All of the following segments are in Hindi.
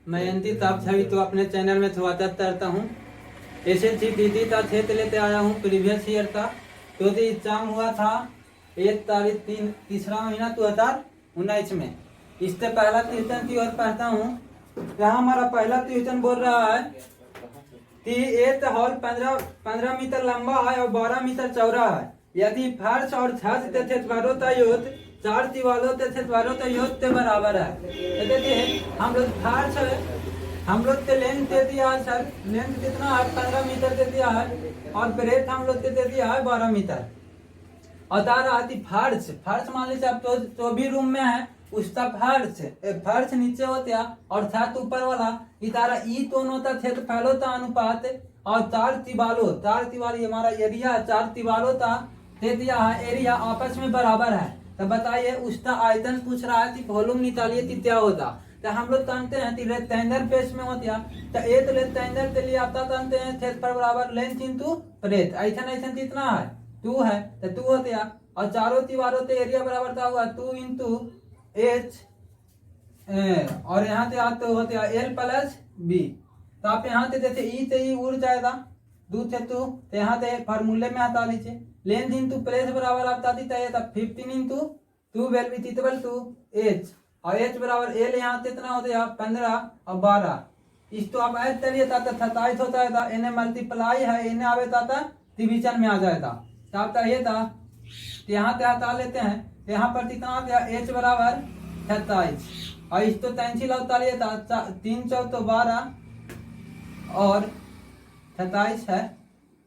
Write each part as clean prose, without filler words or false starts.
मैं अंकित आप सभी तो अपने चैनल में स्वागत करता हूँ। एसएससी दीदी का क्षेत्र लेते आया हूँ प्रीवियस ईयर का। तो एग्जाम हुआ था 1 तारीख तीसरा महीना 2019 में। इससे पहला ट्यूशन की ओर पढ़ता हूँ। यहाँ हमारा पहला ट्यूशन बोल रहा है कि एक हॉल 15 मीटर लंबा है और 12 मीटर चौड़ा है। यदि फर्श और छत के क्षेत्रफलों का योग 4 दीवारों के क्षेत्रफलों का योग के बराबर है। तो देखिए हम लोग फर्श हम लोग के लेंथ दे दिया है सर, लेंथ कितना है 15 मीटर दे दिया है और ब्रेथ हम लोग के दे दिया है 12 मीटर। और दादा आती फर्श मान लीजिए आप तो भी रूम में है उसका फर्श नीचे होता और छत ऊपर वाला इतारा ई दोनों का क्षेत्रफलों का अनुपात और 4 दीवार हमारा एरिया 4 दीवारों का दे दिया है एरिया आपस में बराबर है। तो बताइए उसका आयतन पूछ रहा है कि वॉल्यूम निकालिए कि क्या होता। तो हम लोग जानते हैं कि रेक्टेंगल बेस में होता तो एक रेक्टेंगल के लिए आप जानते हैं क्षेत्रफल बराबर लेंथ इंटू ब्रेथ। ऐसा कितना है 2 है तो 2 होता और चारों दीवारों के एरिया बराबर था हुआ 2 इंटू एच और यहाँ से आते होते एल प्लस बी। तो आप यहाँ से जैसे ई से ई उड़ जाएगा 2 से 2 तो यहाँ से फार्मूले में हटा लीजिए लेंथ इंटू प्रेस बराबर आप देता है 15 into 12 which equal to H और एच बराबर एल यहाँ से इतना होता है 15 और 12। इस तो आप ऐड करिए था 27 होता है इन्हें मल्टीप्लाई है इन्हें आवे था डिवीजन में आ जाएगा। तो आप ये था यहाँ से हटा लेते हैं यहाँ पर कितना आ गया एच बराबर 27 और इस तो कैंसिल होता लिए था 3 चौ तो 12 और 27 है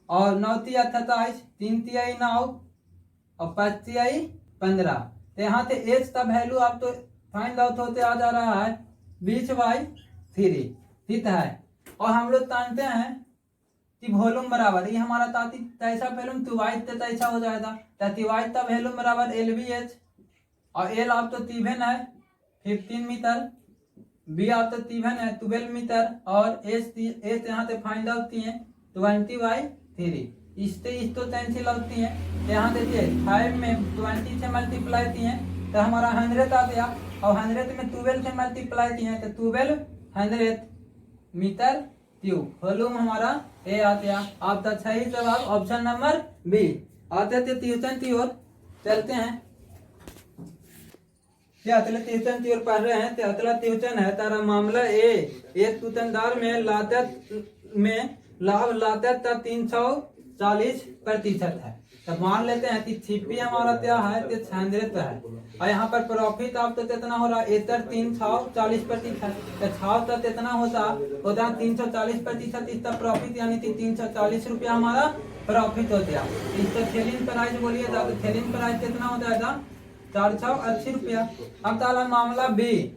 और 9 तिया 27 3 तियाई 9 और 5 तियाई 15। तो यहाँ से एच का वैल्यू आप तो फाइंड आउट होते आ जा रहा है 20/3 ठीक है। और हम लोग जानते हैं कि वॉल्यूम बराबर ये हमारा ताती तैसा वॉल्यूम तिवाइट तैसा हो जाएगा। तिवाइट का वॉल्यूम बराबर LVH और एल आप तो तीवन है 15 मीटर बी आप तो तीवन है 12 मीटर और एच यहाँ से फाइंड आउट किए 20/3। इससे इस तो कैंसिल होती है यहाँ देखिए 5 में 20 से मल्टीप्लाई किए तो हमारा 100 आ गया और 100 में 12 से मल्टीप्लाई किए तो 1200 मीटर क्यूब वॉल्यूम हमारा ए आ गया। आपका सही जवाब ऑप्शन नंबर बी। आते थे ट्यूशन की ओर चलते हैं। ट्यूशन की ओर पढ़ रहे हैं अगला ट्यूशन है तारा मामला ए एक दुकानदार में लाभ लागत 340% है। तो मान लेते हैं कि छिपी हमारा क्या है 600 है और यहाँ पर प्रॉफिट आप तो कितना हो रहा है 340%। तो छाव तो कितना होता 340% इसका प्रॉफिट यानी कि 340 रुपया हमारा प्रॉफिट हो गया। इसका सेलिंग प्राइस बोलिए तो सेलिंग प्राइस कितना हो जाएगा 480 रुपया। अब ताला मामला बी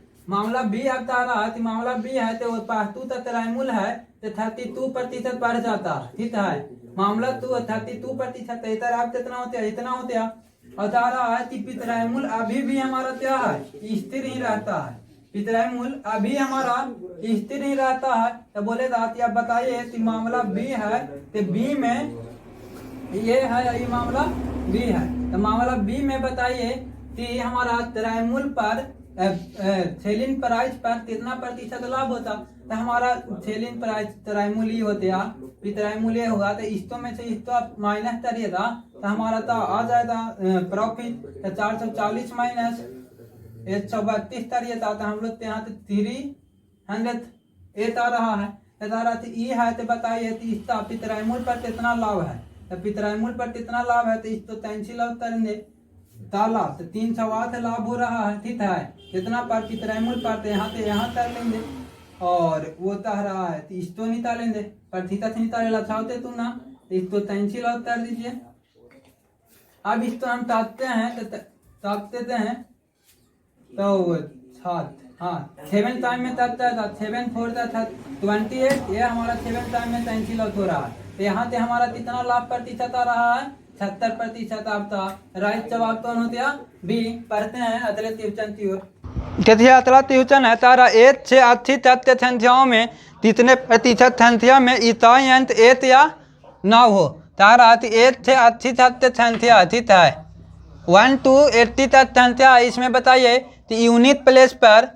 अब तारा है मामला बी है तो पास्तु तराइमुल है तो 32% बढ़ जाता है ठीक है। मामला 32% इधर आप कितना होते हैं इतना होते हैं और तारा है कि पितराइमुल अभी भी हमारा क्या है स्थिर ही रहता है। पितराइमुल अभी हमारा स्थिर ही रहता है। तो बोले आप बताइए कि मामला बी है तो बी में ये है ये मामला बी है। तो मामला बी में बताइए कि हमारा तराइमुल पर सेलिंग प्राइस पर कितना प्रतिशत लाभ होता। तो हमारा सेलिंग प्राइस तराइमुल ही होते पितराइमुल ये होगा तो इस्तो में से इस्तो आप माइनस करिएगा तो हमारा तो आ जाएगा प्रॉफिट तो 440 माइनस 132 करिएगा तो हम लोग यहाँ से 300 आ रहा है। तो ई है तो बताइए कि इसका पितराइमुल पर कितना लाभ है। तो पितराइमुल पर कितना लाभ है तो इसको कैंसिल आउट करेंगे ताला तो 308 लाभ हो रहा है ठीक है। कितना पर पितराइमुल पर यहाँ कर लेंगे और वो तह रहा है तो इसको निकालेंगे पर थीटा से निकाले चाहते तुम ना तो इसको कैंसिल आउट कर दीजिए। अब इसको हम ताकते हैं तो हाँ 7 टाइम में ताकता है 7 4 28 ये हमारा 7 टाइम में कैंसिल आउट हो रहा है। तो यहाँ से हमारा कितना लाभ प्रतिशत आ रहा है 70% आपका राइट जवाब कौन होता बी। पढ़ते हैं अगले ट्यूशन की ओर। कहते अगला ट्यूशन है तारा 1 से 80 तक संख्याओं में कितने प्रतिशत संख्या में इकाई अंक 1 या 9 हो। तारा 1 से 80 तक संख्या ठीक है 1 to 80 तक संख्या इसमें बताइए कि unit place per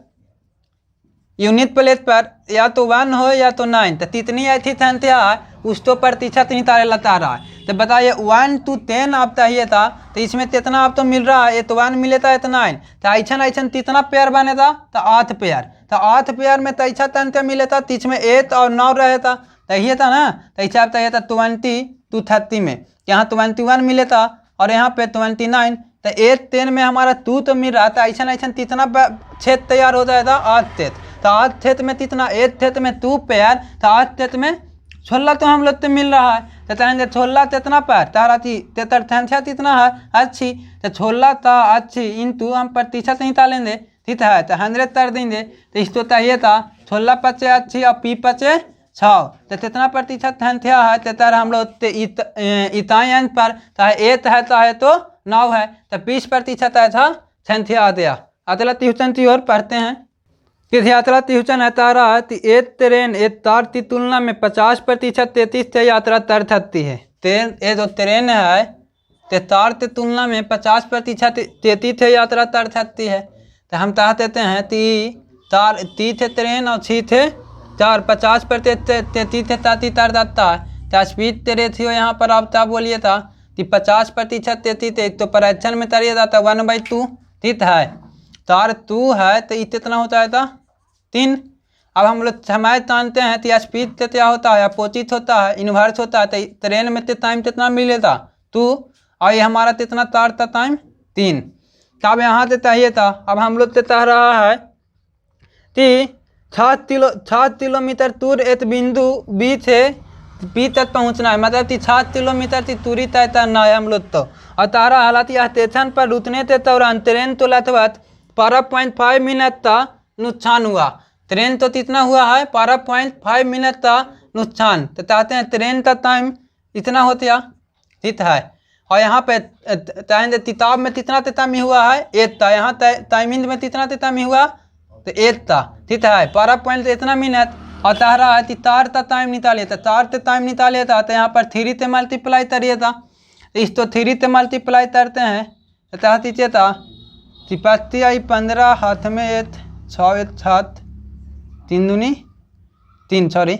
unit place पर या तो 1 हो या तो 9, तो कितनी ऐसी संख्या है उसको प्रतिशत निकाले लता रहा है। तो बताइए 1 to 10 आप चाहिए था, तो इसमें कितना आप तो मिल रहा है, ये तो 1 मिले था, ये तो 9, तो ऐसा कितना पेयर बने था, तो 8 पेयर। तो 8 पेयर में तो ऐसा संख्या मिले था, तो इसमें 8 और 9 रहे था, तो ये था ना, तो ऐसा आप चाहिए था 20 to 30 में, यहाँ 21 मिले था और यहाँ पे 29, तो 8 10 में हमारा 2 तो मिल रहा था। ऐसा कितना छेद तैयार हो जाएगा, 8 छेद। तो 8 छेद में कितना, 8 छेद में 2 पेयर, तो 8 छेद में 16 तो हम लोग तो मिल रहा है। तो कहेंगे 16 कितना पर तारा थी, तेतर संख्या कितना है, अच्छी, तो 16 था अच्छी इंटू हम प्रतिशत निकालेंगे, ठीक है, तो 100 कर देंगे। तो इसको चाहिए था 16 पचे अच्छी और पी पचे 6, तो कितना प्रतिशत संख्या है, तेतर हम लोग इताई अंक पर चाहे 8 है चाहे तो 9 है, तो 20% ऐसा संख्या आ गया। अगला ट्यूशन की ओर पढ़ते हैं। किस यात्रा ट्यूशन है तारा है कि एक ट्रेन एक तार की तुलना में 50% तेजी से यात्रा कर सकती है। ट्रेन ये जो ट्रेन है तो तार की तुलना में 50% तेजी से यात्रा कर सकती है। तो हम चाह देते हैं कि तार 30 थे ट्रेन और 6 थे तार, 50% तेजी से ताती तार जाता है। तो स्पीड ते रेशियो यहाँ पर आप क्या बोलिए था कि 50% तेजी थे, तो परीक्षण में तरिए जाता 1/2, ठीक है। तार 2 है तो ये कितना होता है था 3। अब हम लोग समय जानते हैं तो स्पीड से क्या होता है, अपोजिट होता है, इन्वर्स होता है। तो ट्रेन में तो टाइम कितना मिलेगा 2, और ये हमारा कितना तार था टाइम 3। तो अब यहाँ से चाहिए था, अब हम लोग से चाह रहा है कि 7 किलोमीटर दूर एक बिंदु बी से बी तक पहुँचना है, मतलब कि 7 किलोमीटर की दूरी तय करना है हम लोग तो। और तारा हालात स्टेशन पर रुकने के दौरान ट्रेन तो लगभग 12.5 मिनट का नुकसान हुआ। ट्रेन तो कितना हुआ है 12.5 मिनट का नुकसान। तो चाहते हैं ट्रेन का टाइम इतना होता, ठीक है। और यहाँ पे चाहेंगे किताब में कितना टाइम हुआ है 8 था, यहाँ टाइमिंग में कितना टाइम हुआ तो 8 था, ठीक है, 12 इतना मिनट। और चाह रहा है कि 4 का टाइम निकालिए, तो 4 से टाइम निकालिए था, तो यहाँ पर 3 से मल्टीप्लाई करिए था। इस तो 3 से मल्टीप्लाई करते हैं तो चाह दीजिए था 15 हाथ में 8 6 1 7 3 दूनी 3 सॉरी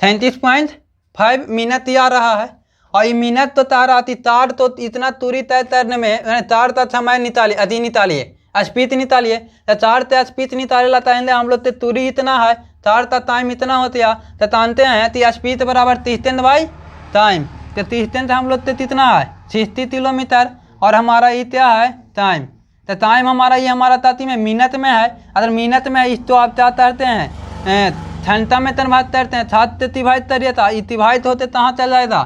33.5 मिनट आ रहा है। और ये मिनट तो तार आती, तार तो इतना दूरी तय करने में तार तक समय निकालिए, अति निकालिए, स्पीड निकालिए। तो 4 से स्पीड निकाले लाता है हम लोग तो दूरी इतना है, 4 का टाइम इतना होता। तो जानते हैं कि स्पीड बराबर 30 बाई टाइम। तो 30 हम लोग तो कितना है 60 किलोमीटर, और हमारा ये क्या है टाइम। तो टाइम हमारा ये हमारा ताती में मिनट में है। अगर मिनट में इस तो आप क्या करते हैं घंटा में कन्वर्ट करते हैं, 7 से डिवाइड करिए था, डिवाइड होते कहाँ चल जाएगा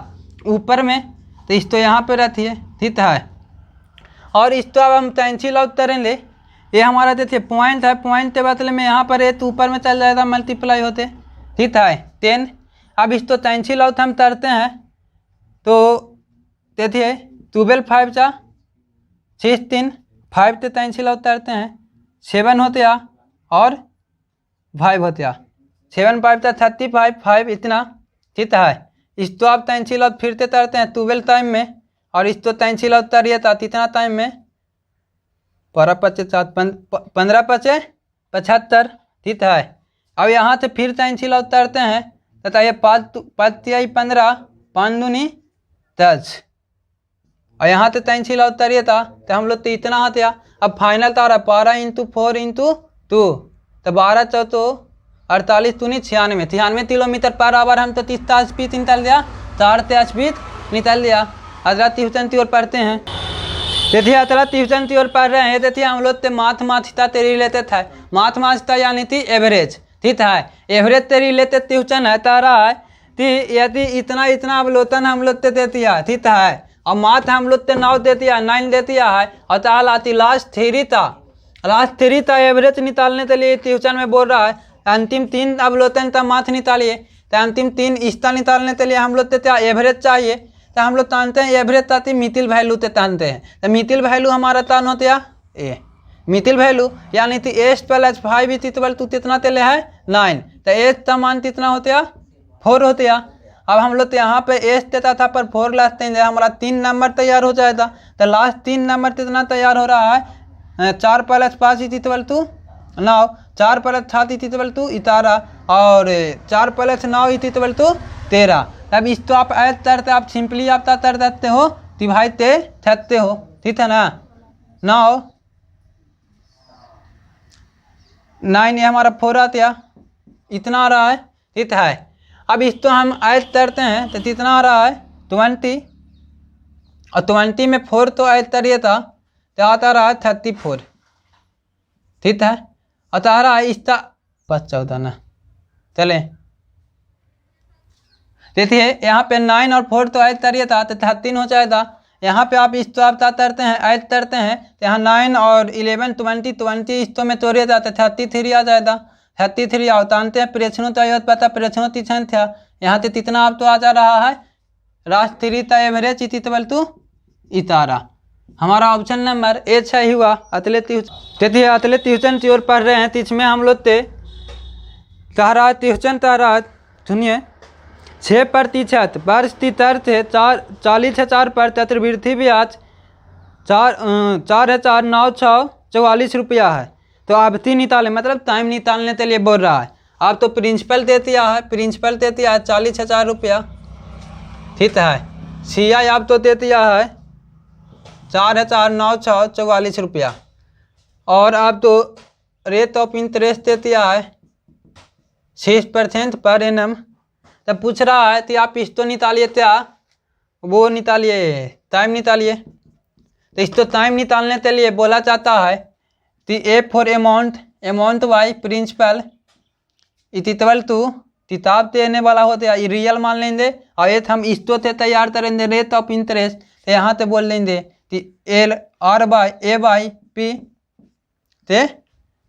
ऊपर में, तो इस तो यहाँ पे रहती है, ठीक है। और इस तो अब हम कैंसिल आउट करेंगे, ये हमारा देखिए पॉइंट है, पॉइंट के बदले में यहाँ पर एक ऊपर में चल जाएगा मल्टीप्लाई होते, ठीक है 10। अब इस तो कैंसिल आउट हम करते हैं, तो देखिए 12 5 जा 16 5 से कैंसिल आउट करते हैं 7 होते आ और 5 होते आ, 7 5 था 35 5 इतना, ठीक है। इस तो आप कैंसिल आउट फिर से करते हैं 12 टाइम में, और इस तो कैंसिल आउट करिए था कितना टाइम में 12 5 7 15 5 75, ठीक है। अब यहाँ से फिर कैंसिल आउट करते हैं, बताइए 5 15 5 दूनी 10, और यहाँ से कैंसिल आउट करिए था तो हम लोग तो इतना आते। अब फाइनल तारा 12 × 4 × 2, तो 12 4 48 दूनी 96 किलोमीटर पर आवर हम तो 30 स्पीड निकाल दिया, 4 से स्पीड निकाल दिया। अगला ट्यूशन की ओर पढ़ते हैं। देखिए अगला ट्यूशन की ओर पढ़ रहे हैं। देखिए हम लोग माथमाटिक्स से रिलेटेड है, माथमाटिक्स यानी थी एवरेज, ठीक है। एवरेज से रिलेटेड ट्यूशन है तारा है कि यदि इतना इतना अवलोकन हम लोग से देती है, ठीक है, और माथ हम लोग से 9 देती है 9 देती है, और ताल आती लास्ट 3 था एवरेज निकालने के लिए ट्यूशन में बोल रहा है। अंतिम 3 अवलोकन था माथ निकालिए, तो अंतिम 3 इसका निकालने के लिए हम लोग से क्या एवरेज चाहिए। तो हम लोग जानते हैं एवरेज ताती मिथिल वैल्यू से जानते हैं, तो मिथिल वैल्यू हमारा तान होते ए मिथिल वैल्यू यानी कि एस प्लस 5 इक्वल टू कितना तेले है 9, तो एस का मान कितना होते 4 होते। अब हम लोग यहाँ पे एस देता था पर 4 लास्ट हमारा 3 नंबर तैयार हो जाएगा। तो लास्ट 3 नंबर कितना तैयार हो रहा है 4 + 5 इक्वल टू 9, 4 + 7 = 11 और 4 + 9 = 13। तब इस तो आप ऐड करते आप सिंपली आप कर देते हो, डिवाइड करते हो, ठीक है ना। 9 9 ये हमारा 4 आता, इतना आ रहा है, ठीक है। अब इस तो हम ऐड करते हैं तो कितना आ रहा है 20 और 20 में 4 तो ऐड करिए था तो आता रहा है 34, ठीक है। आता रहा है इसका 14 ना, चले देखिए यहाँ पे 9 और 4 तो ऐड करिए था तो 13 हो जाएगा। यहाँ पे आप इस तो आप क्या करते हैं ऐड करते हैं तो यहाँ 9 और 11 20 इस तो में तोड़िए जाते 33 आ जाएगा। 33 आओ जानते हैं प्रेक्षणों चाहिए पता प्रेक्षणों तीन था यहाँ से कितना आप तो आ जा रहा है राष्ट्र 3 का एवरेज इतारा। हमारा ऑप्शन नंबर ए सही हुआ। देखिए अतले ट्यूशन की ओर पढ़ रहे हैं तो इसमें हम लोग ते कह रहा है ट्यूशन कह रहा है, सुनिए 6% वर्ष की दर से 40,000 वृद्धि ब्याज 4,944 रुपया है। तो आप 3 निकालें मतलब टाइम निकालने के लिए बोल रहा है। आप तो प्रिंसिपल दे दिया है 40,000 रुपया, ठीक है। CI आप तो दे दिया है 4,944 रुपया और आप तो रेट ऑफ इंटरेस्ट दे दिया है 6% पर एनम। तब पूछ रहा है कि आप इस तो निकालिए क्या वो निकालिए टाइम निकालिए। तो इस तो टाइम निकालने के लिए बोला जाता है कि A for amount Y principal equal to किताब देने वाला होता है रियल मान लेंगे और ये हम इस तो तैयार करेंगे रेट ऑफ इंटरेस्ट तो यहाँ पे बोल लेंगे कि L/A/P ते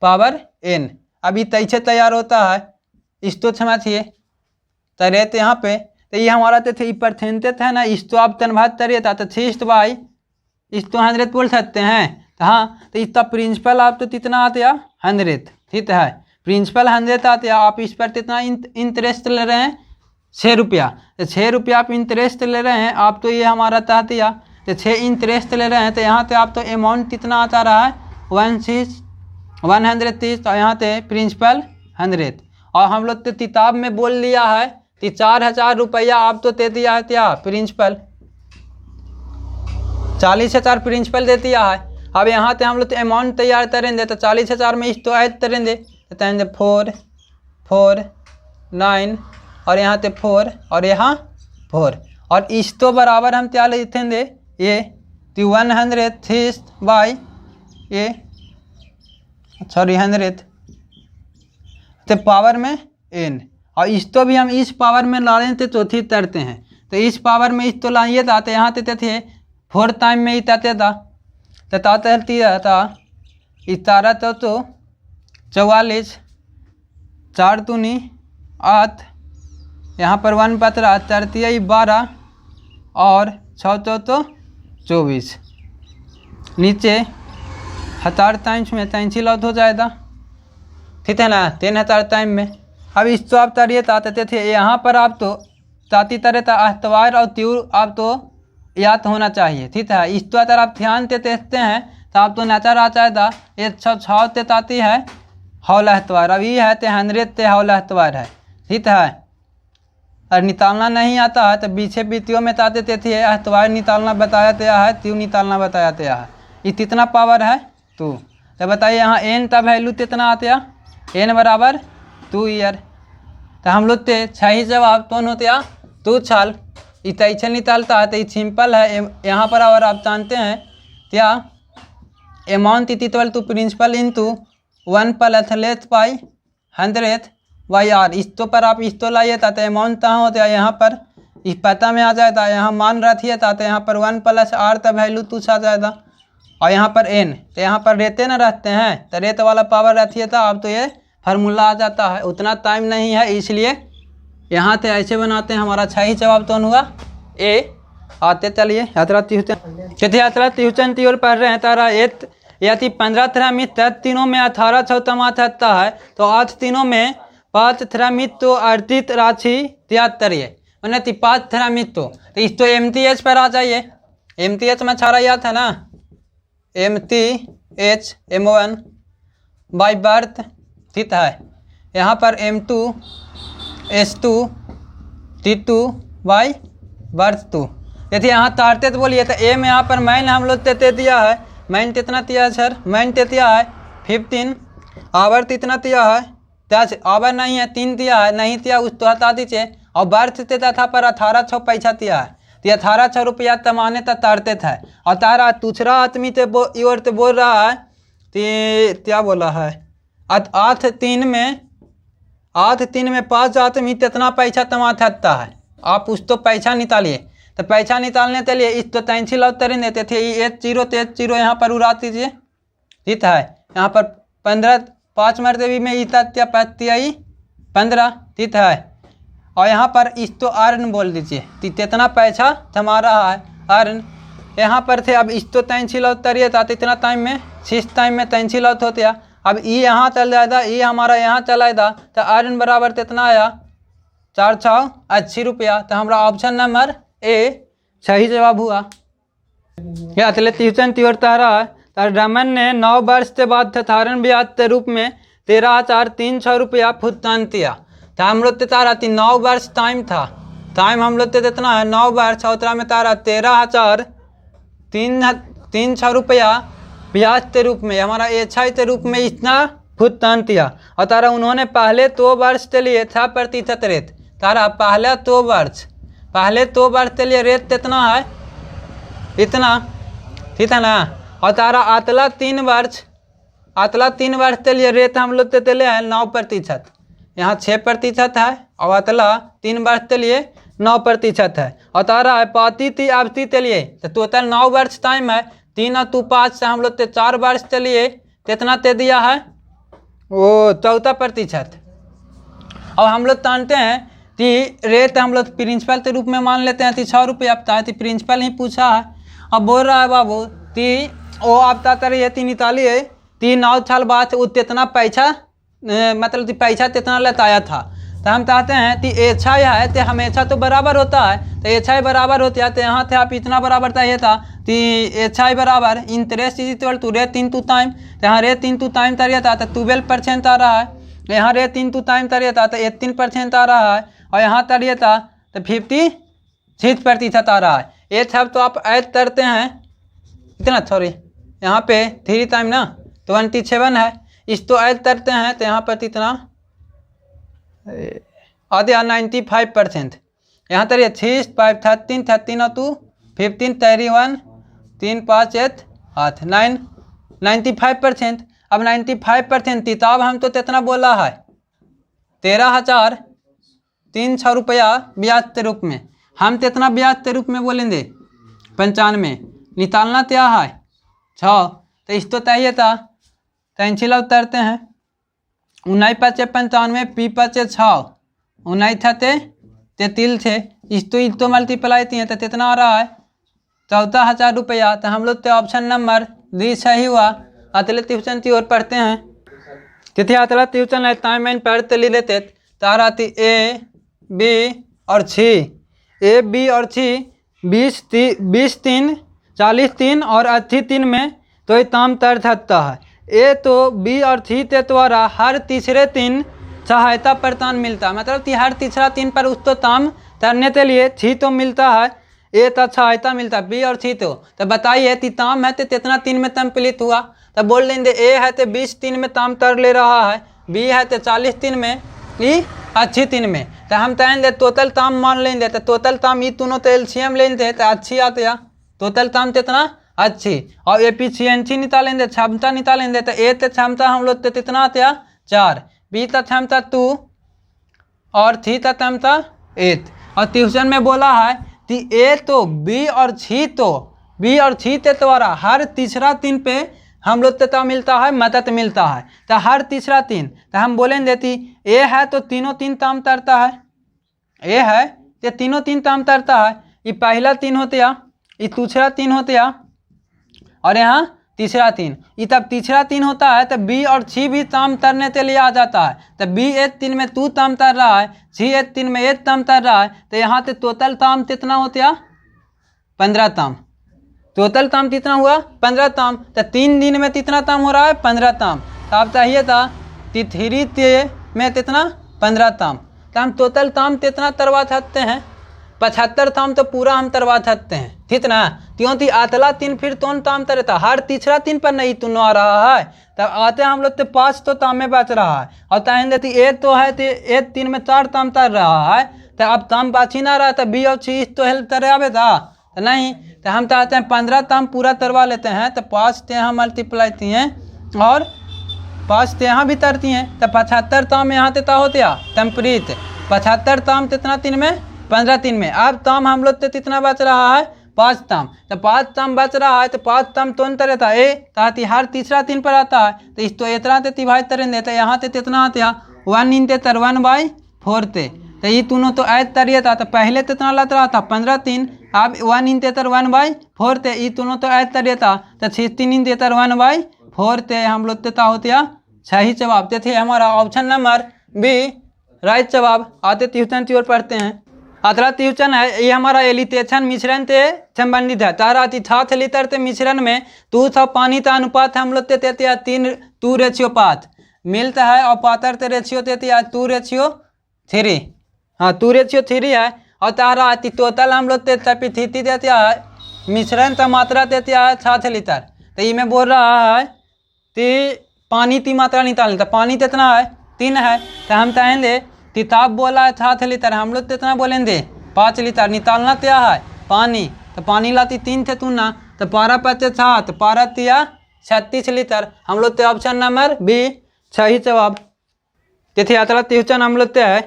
पावर n। अभी तैसे तैयार होता है इस तो समझिए तो रेट यहाँ पे तो ये हमारा तो परसेंटेज है ना इस तो आप तनभात करिए था तो 6/, इस तो 100 बोल सकते हैं। तो हाँ तो इसका प्रिंसिपल आप तो कितना आते हैं 100, ठीक है। प्रिंसिपल 100 आते हैं आप इस पर कितना इंटरेस्ट ले रहे हैं 6 रुपया। तो 6 रुपया आप इंटरेस्ट ले रहे हैं आप तो ये हमारा चाहते हैं तो 6 इंटरेस्ट ले रहे हैं तो यहाँ पे आप तो अमाउंट कितना आता रहा है 130 और यहाँ पे प्रिंसिपल 100 और हम लोग तो किताब में बोल लिया है कि 4,000 रुपया आप तो दे दिया है क्या प्रिंसिपल 40,000 प्रिंसिपल दे दिया है। अब यहाँ पे हम लोग तो अमाउंट तैयार करेंगे तो 40,000 में इस तो ऐड करेंगे तो 4 4 9 और यहाँ पे 4 और यहाँ 4 और इस तो बराबर हम क्या लिखेंगे ये 130 बाई ये 100 तो पावर में n और इस तो भी हम इस पावर में ला रहे थे चौथी तरते हैं तो इस पावर में इस तो लाइए था तो यहाँ ते थे 4 टाइम में ही ताते था तो ताती था 17 तो 44 4 दूनी 8 यहाँ पर 1 15 4 12 और 6 तो 24 नीचे 1000 टाइम्स में 3 लॉट हो जाएगा, ठीक है ना 3000 टाइम में। अब इस तो आप तारिए ताते थे यहाँ पर आप तो ताती तरह था अतवार और त्योर आप तो याद होना चाहिए, ठीक है। इस तो अगर आप ध्यान से देखते हैं तो आप तो नजर आ जाएगा ये 6 ताती है हौला अतवार अभी है तो 100 हौला अतवार है, ठीक है। और निकालना नहीं आता है तो पीछे बीतियों में ताते थे अतवार निकालना बताया गया है त्यू निकालना बताया गया है। ये कितना पावर है 2 तो बताइए यहाँ n का वैल्यू कितना आता है n बराबर 2 ईयर। तो हम लोग ते सही जवाब कौन होते हैं 2 साल। इतना निकालता है तो ये सिंपल है। यहाँ पर अगर आप जानते हैं क्या amount equal to principal into 1 + less by 100 by R. इस तो पर आप इस तो लाइए था तो अमाउंट कहाँ होता है यहाँ पर इस पता में आ जाता है। यहाँ मान रखिए था तो यहाँ पर 1 + r का वैल्यू 2 आ जाएगा और यहाँ पर n तो यहाँ पर रेते ना रहते हैं तो रेत वाला पावर रखिए था अब तो ये फार्मूला आ जाता है। उतना टाइम नहीं है इसलिए यहाँ से ऐसे बनाते हैं। हमारा सही जवाब कौन हुआ ए। आते चलिए यात्रा ट्यूशन की ओर पढ़ रहे हैं तारा यदि 15 थ्रामित तीनों में 18 चौतमा था है तो 8 तीनों में 5 थ्रामित तो अर्जित राशि त्याग करिए मैंने 5 थ्रामित तो इस तो MTH पर आ जाइए। MTH में छाड़ा याद है ना MTH M1 बाई बर्थ ठीक है। यहाँ पर M2 S2 T2 by birth 2। यदि यहाँ तारते तो बोलिए तो ए में यहाँ पर मैन हम लोग ते दिया है, मैन कितना दिया है सर, मैन ते दिया है 15, आवर्त इतना दिया है 10, आवर नहीं है 3 दिया है, नहीं दिया उस तो हटा दीजिए। और बर्थ देता था पर 1800 पैसा दिया है, तो 1800 रुपया तमाने तक तारते थे। और तारा दूसरा आदमी ते बोल रहा है तो क्या बोला है 8-3 में 5 आदमी कितना पैसा तमा सकता है। आप उस तो पैसा निकालिए, तो पैसा निकालने के लिए इस तो तैंसी लौट तरी देते थे। ये 0 यहाँ पर उड़ा दीजिए ठीक है। यहाँ पर 15 5 मरतबे में इतना 15 ठीक है। और यहाँ पर इस तो अर्न बोल दीजिए तो कितना पैसा थमा रहा है अर्न। यहाँ पर थे अब इस तो तैंसी लौट तरिए था इतना टाइम में 6 टाइम में तैंसी लौट होते हैं। अब ई यहाँ चल जाएगा, ई हमारा यहाँ चलाएगा तो अर्न बराबर कितना आया 480 रुपया। तो हमारा ऑप्शन नंबर ए सही जवाब हुआ। या चले ट्यूशन त्योर तारा रमन ने 9 वर्ष के बाद साधारण ब्याज के रूप में 13,300 रुपया भुगतान किया। तो हम लोग तारा 9 वर्ष टाइम था, टाइम हम लोग कितना है 9 वर्ष और में तारा 13,300 रुपया ब्याज के रूप में हमारा एचआई के रूप में इतना भुगतान किया। और तारा उन्होंने पहले 2 वर्ष के लिए 6% रेट, तारा पहले 2 वर्ष के लिए रेट कितना है इतना ठीक है ना। और तारा अगला 3 वर्ष के लिए रेट हम लोग के लिए है 9%, यहाँ 6% है और अगला 3 वर्ष के लिए 9% है। और तारा है पाती अवधि के लिए तो टोटल 9 वर्ष टाइम है, 3 और 2 5 से हम लोग 4 वर्ष के लिए कितना दे दिया है वो 14%। और हम लोग जानते हैं कि रेट हम लोग प्रिंसिपल के रूप में मान लेते हैं 100 रुपये आपता है, तो प्रिंसिपल ही पूछा है। अब बोल रहा है बाबू कि वो आपता तरी 3 है 9 साल बाद वो कितना पैसा मतलब पैसा कितना लताया था। तो हम चाहते हैं कि एचआई है तो हमेशा तो बराबर होता है, तो एचआई बराबर होता है तो यहाँ थे आप इतना बराबर चाहिए था कि एचआई बराबर interest is equal to rate into time. तो यहाँ रेट इनटू टाइम तरिया था तो 12% आ रहा है, यहाँ रेट इनटू टाइम तरिया था तो 18% आ रहा है, और यहाँ तरिया था तो 56% आ रहा है। ये सब तो आप ऐड करते हैं इतना, सॉरी यहाँ पे 3 टाइम ना 27 है, इस तो ऐड करते हैं तो यहाँ पर इतना आधे 95%। यहाँ तक 6 5 13 और 2 15 31 3 5 8 8 9 95%। अब 95% किताब हम तो कितना बोला है 13,300 रुपया ब्याज के रूप में, हम कितना ब्याज के रूप में बोलेंगे 95, निकालना क्या है 6, तो इस तो चाहिए था तैंचिला उतरते हैं 19 5 95 पी 5 6 19 थे तिल थे इस तो मल्टीप्लाई थी तो कितना आ रहा है 14,000 रुपया। तो हम लोग तो ऑप्शन नंबर डी सही हुआ। अतले ट्यूशन की ओर पढ़ते हैं तिथि अतला ट्यूशन है टाइम मैंने पढ़ते ले लेते तारा थी ए बी और 6 ए बी और 6 20 3 40 3 और 80 3 में तो ये ताम तर सकता है। ए तो बी और 6 के द्वारा हर तीसरे 3 सहायता प्रदान मिलता है, मतलब कि हर तीसरा 3 पर उस तो ताम तरने के लिए 6 तो मिलता है, ए तो सहायता मिलता है बी और 6 तो बताइए कि ताम है तो कितना 3 में तम प्लित हुआ। तो बोल देंगे ए है तो 20 3 में ताम तर ले रहा है, बी है तो 40 3 में, ई 80 3 में। तो हम कहेंगे टोटल ताम मान लेंगे तो टोटल ताम ई दोनों तो एलसीएम लेंगे तो अच्छी आते हैं, टोटल ताम कितना अच्छी। और एफिशिएंसी निकालेंगे क्षमता निकालेंगे तो ए तो क्षमता हम लोग तो कितना आते हैं 4, बी का क्षमता 2 और 3 का क्षमता 8। और ट्यूशन में बोला है कि ए तो बी और 6 के द्वारा हर तीसरा 3 पे हम लोग तो मिलता है मदद मिलता है। तो हर तीसरा 3 तो हम बोलेंगे कि ए है तो तीनों 3 ताम तरता है, ए है तो तीनों 3 ताम तरता है, ये पहला 3 होते हैं, ये दूसरा 3 होते हैं और यहाँ तीसरा 3, ये तब तीसरा 3 होता है तो बी और 6 भी ताम तरने के लिए आ जाता है। तो बी 1 3 में 2 ताम तर रहा है, 6 1 3 में 1 ताम तर रहा है, तो यहाँ से टोटल ताम कितना होते हैं 15 ताम, टोटल ताम कितना हुआ 15 ताम। तो 3 दिन में कितना ताम हो रहा है 15 ताम। तो अब चाहिए था कि 3 ते में कितना 15 ताम, तो हम टोटल ताम कितना तरवा सकते हैं 75 ताम, तो पूरा हम तरवा सकते हैं, ठीक ना। क्यों थी आतला 3 फिर तोन ताम तरता, हर तीसरा 3 पर नहीं तुनो आ रहा है, तब आते हम लोग तो 5 तो ताम में बच रहा है, और तहन देती एक तो है तो एक 3 में 4 ताम तर रहा है, तो अब ताम बाची ना रहा, तो 20 और 30 तो हेल्प तरे आवे था, तो नहीं, तो हम चाहते हैं 15 ताम पूरा तरवा लेते हैं, तो 5 ते यहाँ मल्टीप्लाई थी हैं और 5 ते यहाँ भी तरती हैं, तो 75 ताम यहाँ तेता होते तमप्रीत 75 ताम कितना 3 में 15 3 में, अब ताम हम लोग कितना बच रहा है 5 ताम, तो 5 ताम बच रहा है, तो 5 ताम तो अंतर रहता है ताकि हर तीसरा 3 पर आता है, तो इस तो इतना ते भाई तरन देता है, यहाँ ते कितना आते 1 इन ते 1/4 ते, तो ये दोनों तो ऐड तरिए था, तो पहले कितना लग रहा था 15 3, अब 1 इन ते 1/4 ते, ये दोनों तो ऐड तरिए था, तो 6 3 इन ते 1/4 ते, हम लोग तेता होते सही जवाब थे हमारा ऑप्शन नंबर बी राइट जवाब। आते ट्यूशन की ओर पढ़ते हैं। अगला ट्यूशन है, ये हमारा एलिटेशन मिश्रण से संबंधित है। तारा 7 लीटर के मिश्रण में 200 पानी का अनुपात हम लोग देते हैं 2:5 मिलता है, और पातर के रेशियो देते हैं 2:3, हाँ 2:3 है, और तारा टोटल हम लोग कैपेसिटी देते हैं मिश्रण का मात्रा देते हैं 7 लीटर, तो ये मैं बोल रहा है कि पानी की मात्रा निकालनी, तो पानी कितना है 3 है, तो हम कहेंगे किताब बोला है 7 लीटर, हम लोग कितना बोलेंगे 5 लीटर, निकालना क्या है पानी, तो पानी लाती 3 थे तू ना, तो 12 5 7 12 तिया 36 लीटर, हम लोग ऑप्शन नंबर बी सही जवाब। तिथि यात्रा ट्यूशन हम लोग है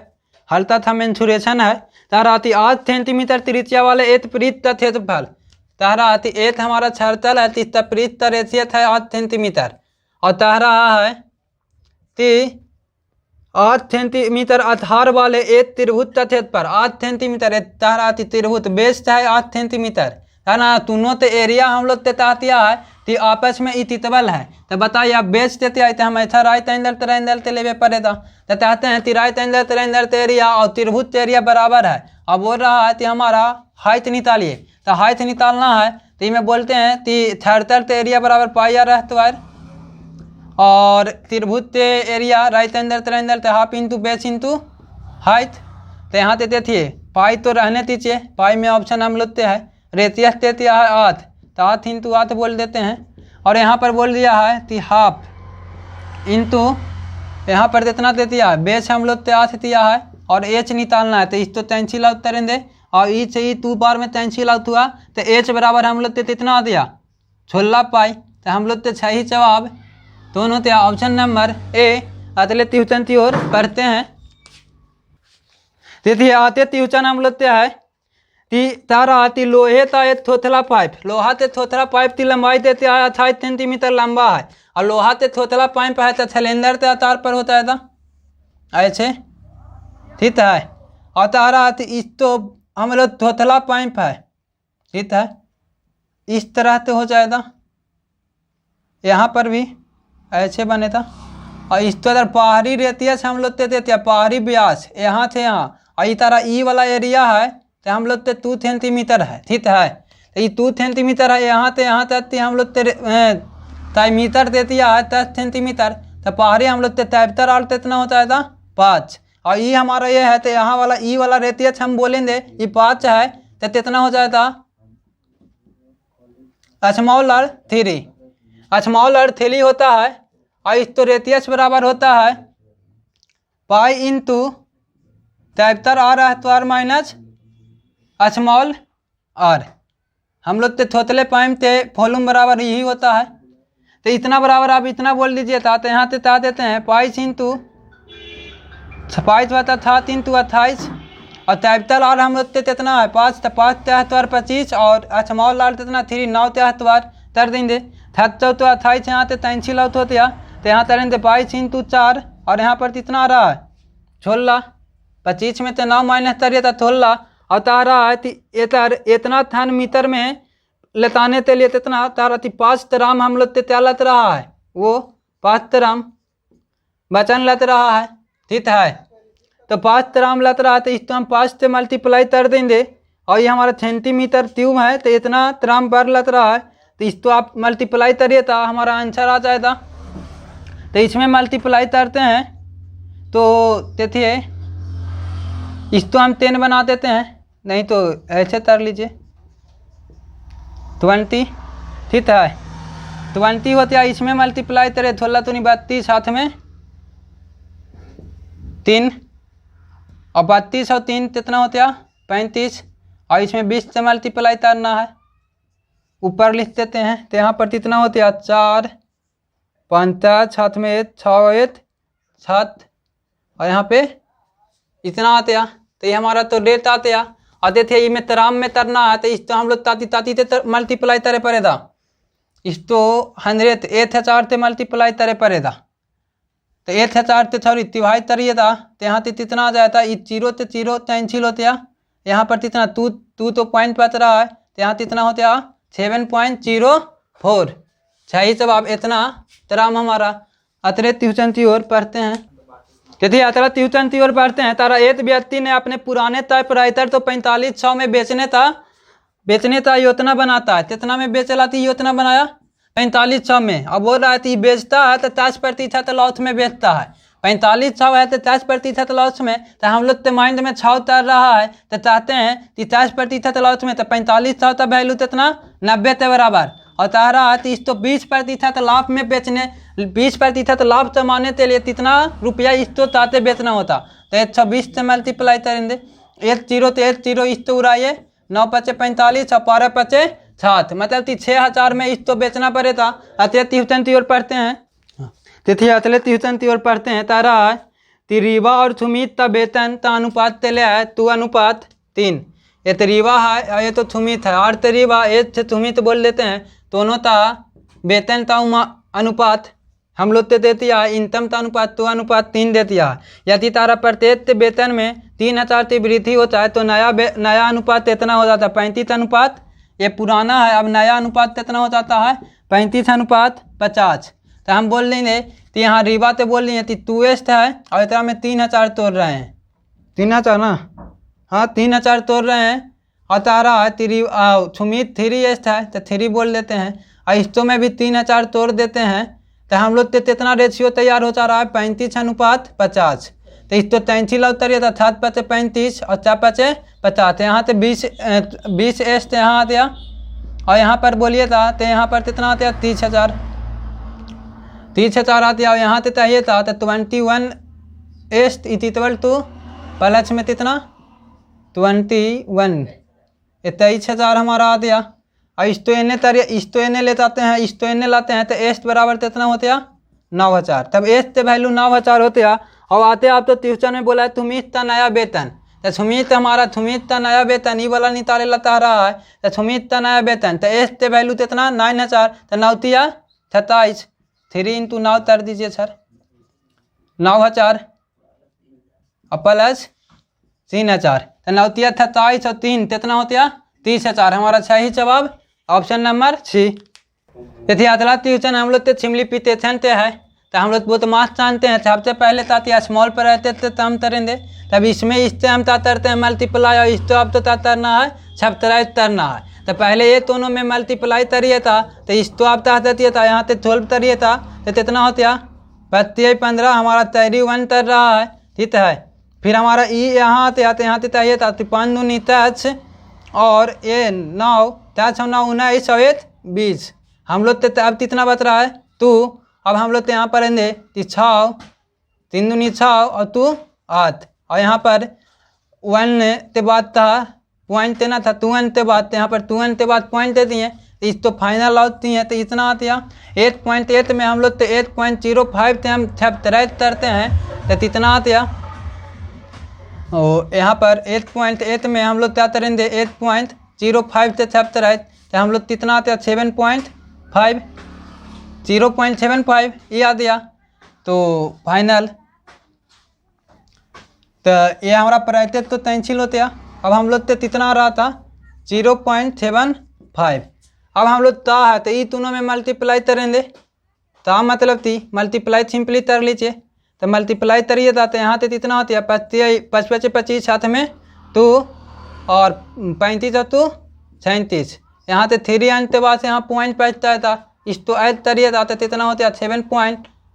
हल्का था मेंसुरेशन है, तारा आती 8 सेंटीमीटर त्रिज्या वाले एक वृत्त का क्षेत्रफल, तारा आती एक हमारा सर्कल है, तीसरा वृत्त का रेशियो है 8 सेंटीमीटर, और तारा है कि 8 सेंटीमीटर आधार वाले एक त्रिभुज का क्षेत्रफल 8 सेंटीमीटर, तारा आती त्रिभुज बेस है 8 सेंटीमीटर, है ना। दोनों तो एरिया हम लोग तेतातिया है कि आपस में इतितबल है, तो बताइए आप बेस देते आए, तो हम ऐसा राइट एंगल ट्रायंगल ते लेवे पड़ेगा, तो चाहते हैं कि राइट एंगल ट्रायंगल एरिया और त्रिभुज एरिया बराबर है, अब बोल रहा है कि हमारा हाइट निकालिए, तो हाइट निकालना है, तो ये में बोलते हैं कि सर्कल एरिया बराबर पाई आर स्क्वायर, और त्रिभुज एरिया राइट एंगल ट्रायंगल तो half into base into height, तो यहाँ पे देखिए पाई तो रहने दीजिए, पाई में ऑप्शन हम लोग है, रेशियस देती है 8, तो 8 इंटू 8 बोल देते हैं, और यहाँ पर बोल दिया है कि हाफ इंटू यहाँ पर कितना दे दिया है बेस हम लोग 8 दिया है, और एच निकालना है, तो इस तो कैंसिल आउट करेंगे, और ई से ई 2 बार में कैंसिल आउट हुआ, तो एच बराबर हम लोग कितना दिया 16 पाई, तो हम लोग सही जवाब दोनों थे ऑप्शन नंबर ए। अगले ट्यूशन की ओर पढ़ते हैं। देखिए आते ट्यूशन हम लोग है कि तारा आती लोहे का एक थोथला पाइप, लोहा ते थोथला पाइप की लंबाई देते हैं 28 सेंटीमीटर लंबा है, और लोहा ते थोथला पाइप है तो सिलेंडर के आधार पर होता है था ऐसे, ठीक है। और तारा आती इस तो हम लोग थोथला पाइप है, ठीक है, इस तरह से हो जाएगा, यहाँ पर भी ऐसे बने था, और इस तरह पहाड़ी रेतिया से हम लोग देते हैं पहाड़ी ब्यास यहाँ से यहाँ, और इस तरह ई वाला एरिया है तो हम लोग 2 सेंटीमीटर है, ठीक है, तो ये 2 सेंटीमीटर है, यहाँ से यहाँ तक हम लोग मीटर देती है 10 सेंटीमीटर, तो पहाड़ी हम लोग 73 और कितना होता है था 5, और ये हमारा ये है, तो यहाँ वाला ई वाला रेतिया हम बोलेंगे ये 5 है, तो कितना हो जाएगा स्मॉल और 3, स्मॉल और 3 होता है, और इस तो रेतियस बराबर होता है pi into 73 R square minus small R, हम लोग तो थोतले पाइप थे वॉल्यूम बराबर यही होता है, तो इतना बराबर आप इतना बोल दीजिए था, तो यहाँ से ता देते हैं 5 इंटू 7 इंटू 28, और 73 आर हम लोग कितना है 5, तो 5 स्क्वायर 25, और स्मॉल आर कितना 3 9 स्क्वायर कर देंगे, 7 तो 28 यहाँ से कैंसिल आउट होते हैं, तो यहाँ तरेंगे 22 इंटू 4, और यहाँ पर कितना आ रहा है 16, 25 में तो 9 माइनस करिए तो 16, और तारा है इतना थान मीटर में लताने के लिए कितना तारा 5 ग्राम हम लोग क्या लत रहा है, वो 5 ग्राम वचन लत रहा है, ठीक है, तो 5 ग्राम लत रहा है, तो इसको हम 5 से मल्टीप्लाई कर देंगे, और ये हमारा सेंटीमीटर ट्यूब है, तो इतना ग्राम पर लत रहा है, तो इसको आप मल्टीप्लाई करिए तो हमारा आंसर आ जाएगा तो इसमें मल्टीप्लाई करते हैं तो देखिए इस तो हम 10 बना देते हैं, नहीं तो ऐसे कर लीजिए 20, ठीक है 20 होते हैं। इसमें मल्टीप्लाई करे 16 तो नहीं 32, साथ में 3 और 32 और 3 कितना होता है 35, और इसमें 20 से मल्टीप्लाई करना है, ऊपर लिख देते हैं। तो यहाँ पर कितना होता है 4 5 साथ में 6 7 और यहाँ पे इतना आते हैं। तो ये हमारा तो डेट आते हैं और देते ये में तराम में तरना है, तो इस तो हम लोग ताती ताती ते मल्टीप्लाई तरे पड़ेगा, इस तो 100 1000 ते मल्टीप्लाई तरे पड़ेगा। तो 1000 ते सॉरी तिवाई तरिए था, तो यहाँ ते कितना आ जाता है 0 ते 0 कैंसिल होते हैं। यहाँ पर कितना तू तो पॉइंट बच रहा है, तो यहाँ कितना होते हैं 7.04। सही जवाब इतना तराम हमारा अतरे ट्यूशन की ओर पढ़ते हैं। यदि अतरा ट्यूशन की ओर पढ़ते हैं तारा एक व्यक्ति ने अपने पुराने टाइपराइटर तो 4500 में बेचने था योजना बनाता है, कितना में बेचला थी योजना बनाया 4500 में। अब बोल रहा है बेचता है तो 10% लॉस में बेचता है, 4500 है तो 10% लॉस में। तो हम लोग के माइंड में 6 उतर रहा है, तो चाहते हैं कि 10% लॉस में, तो 4500 का वैल्यू कितना 90 के बराबर, और चाह रहा है तो इस तो 20% लाभ में बेचने 20% लाभ कमाने के लिए कितना रुपया इस तो चाहते बेचना होता। तो 120 से मल्टीप्लाई करेंगे 1 0 तो 1 0 इस तो उड़ाइए 9 5 45 और 12 5 7, मतलब कि 6000 में इस तो बेचना पड़ेगा। अतः ट्यूशन की ओर पढ़ते हैं, तिथि अतले ट्यूशन की ओर पढ़ते हैं। तारा रीवा और सुमित का वेतन का अनुपात चले है 2 अनुपात 3। ये तो रीवा है ये तो सुमित है, और तो रीवा ये से सुमित बोल देते हैं, दोनों का वेतन का अनुपात हम लोग तो देती है इनकम का अनुपात 2 अनुपात 3 देती है। यदि तारा प्रत्येक वेतन में 3000 की वृद्धि होता है तो नया अनुपात कितना हो जाता है 35 अनुपात, ये पुराना है अब नया अनुपात कितना हो जाता है 35 अनुपात 50। तो हम बोल लेंगे तो यहाँ रीवा तो बोल रही है 2 है और इतना में 3000 तोड़ रहे हैं, 3000 ना, हाँ 3000 तोड़ रहे हैं, और तारा है सुमित 3 है तो 3 बोल देते हैं, और इस्तो में भी 3000 तोड़ देते हैं। तो हम लोग तो कितना रेशियो तैयार हो जा रहा है 35 अनुपात 50। तो इस तो 33 उतरिए था 7 5 35 और 4 5 50, यहाँ तो 20 एस तो यहाँ आते और यहाँ पर बोलिए था तो यहाँ पर कितना आते 30,000 आते और यहाँ तो चाहिए था तो 21 एस इक्वल टू प्लस में कितना 21 ये 23,000 हमारा आ गया। और इस तो एने ले जाते हैं इस तो एने लाते हैं तो एस बराबर कितना होते हैं 9,000, तब एस के वैल्यू 9,000 होते हैं। और आते आप तो ट्यूशन में बोला है सुमित का नया वेतन, तो सुमित का नया वेतन ये वाला निकाले लता रहा है, तो सुमित का नया वेतन तो एस के वैल्यू कितना 9,000, तो 9 27 3 × 9 कर दीजिए सर 9,000 और प्लस 3,000 तो 9 27 और 3 कितना होते हैं 30,000। हमारा सही जवाब ऑप्शन नंबर सी। यदि अगला ट्यूशन हम लोग तो सिम्प्लीफिकेशन से है, तो हम लोग बहुत मास जानते हैं। सबसे पहले ताती स्मॉल पर रहते थे तो हम तरेंगे, तब इसमें इससे हम तरते हैं मल्टीप्लाई, और इस तो अब तो तरना है सब्ट्रैक्ट करना है। तो पहले ये दोनों में मल्टीप्लाई तरिए था तो इस तो आप तरती था, यहाँ से 12 तरिए था तो कितना होता 25 15 हमारा 31 तर रहा है, ठीक है। फिर हमारा ई यहाँ आते आते यहाँ से चाहिए था 5 दूनी 10 और ये 9 10 9 19 और 20, हम लोग तो अब कितना बच रहा है 2। अब हम लोग तो यहाँ पर रहेंगे 6 3 दूनी 6 और 2 8, और यहाँ पर 1 के बाद था पॉइंट देना था 2n के बाद, यहाँ पर 2n के बाद पॉइंट दे दिए तो इस तो फाइनल आती है तो इतना आती है 8.8 में हम लोग तो 8.05 से हम सब्ट्रैक्ट करते हैं तो कितना आती है, और यहाँ पर 8.8 में हम लोग क्या करेंगे 8.05 से सब्ट्रैक्ट तो हम लोग कितना आते हैं 7.5 0.75 ये आ दिया तो फाइनल। तो ये हमारा प्राइटेड तो कैंसिल होते हैं। अब हम लोग तो कितना आ रहा था 0.75। अब हम लोग ता है तो ये दोनों में मल्टीप्लाई करेंगे, ता मतलब थी मल्टीप्लाई सिंपली कर लीजिए, तो मल्टीप्लाई करिए जाते हैं यहाँ से कितना होती है 25 25 साथ में 2 और 35 और 2 37, यहाँ से 3 आने के बाद यहाँ पॉइंट बचता था, इस तो ऐड करिए जाते कितना होता है